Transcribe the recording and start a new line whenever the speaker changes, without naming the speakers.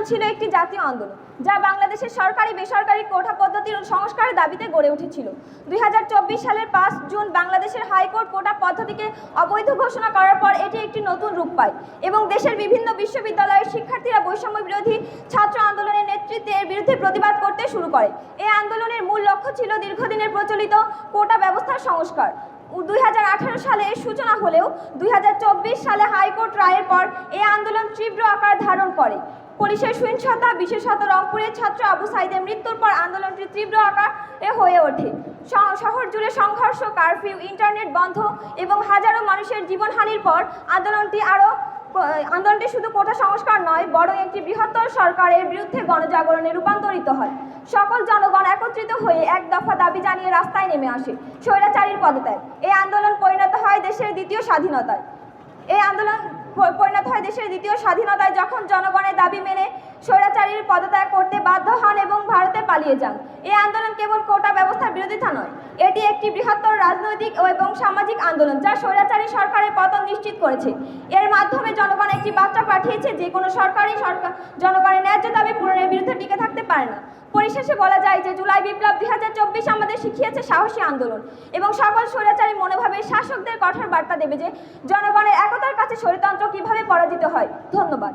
আন্দোলন ছিল একটি জাতীয় আন্দোলন যা বাংলাদেশের সরকারি বেসরকারি কোটা পদ্ধতির সংস্কারের দাবিতে গড়ে উঠেছিল। 2024 সালের 5 জুন বাংলাদেশের হাইকোর্ট কোটা পদ্ধতিকে অবৈধ ঘোষণা করার পর এটি একটি নতুন রূপ পায় এবং দেশের বিভিন্ন বিশ্ববিদ্যালয়ের শিক্ষার্থীরা বৈষম্য বিরোধী ছাত্র আন্দোলনের নেতৃত্বে এর বিরুদ্ধে প্রতিবাদ করতে শুরু করে। এই আন্দোলনের মূল লক্ষ্য ছিল দীর্ঘদিনের প্রচলিত কোটা ব্যবস্থার সংস্কার। 2018 সালে এর সূচনা হলেও 2024 সালে হাইকোর্ট রায়ের পর এই আন্দোলন তীব্র আকার ধারণ করে। পুলিশের সহিংসতা, বিশেষত রংপুরের ছাত্র আবু সাইদের মৃত্যুর পর আন্দোলনটি তীব্র আকারে হয়ে ওঠে। শহর জুড়ে সংঘর্ষ, কারফিউ, ইন্টারনেট বন্ধ এবং হাজারো মানুষের জীবনহানির পর আন্দোলনটি শুধু কোটা সংস্কার নয়, বরং একটি বৃহত্তর সরকারের বিরুদ্ধে গণজাগরণে রূপান্তরিত হয়। সকল জনগণ একত্রিত হয়ে এক দফা দাবি জানিয়ে রাস্তায় নেমে আসে: স্বৈরাচারীর পদত্যাগ। এই আন্দোলন পরিণত হয় দেশের দ্বিতীয় স্বাধীনতায় যখন জনগণের দাবি মেনে স্বৈরাচারীর পদত্যাগ করতে বাধ্য হন এবং ভারতে পালিয়ে যান। এই আন্দোলন কেবল কোটা ব্যবস্থার বিরোধিতা নয়, এটি একটি বৃহত্তর রাজনৈতিক এবং সামাজিক আন্দোলন যা স্বৈরাচারী সরকারের পতন নিশ্চিত করেছে। এর মাধ্যমে জনগণ একটি বার্তা পাঠিয়েছে যে কোনো সরকার জনগণের ন্যায্য দাবি পূরণের বিরুদ্ধে টিকে থাকতে পারে না। পরিশেষে বলা যায় যে জুলাই বিপ্লব 2024 আমাদের শিখিয়েছে সাহসী আন্দোলন এবং সকল স্বৈরাচারী মনোভাবের শাসকদের কঠোর বার্তা দেবে যে জনগণের একতার কাছে স্বৈরতন্ত্র কিভাবে পরাজিত হয়। ধন্যবাদ।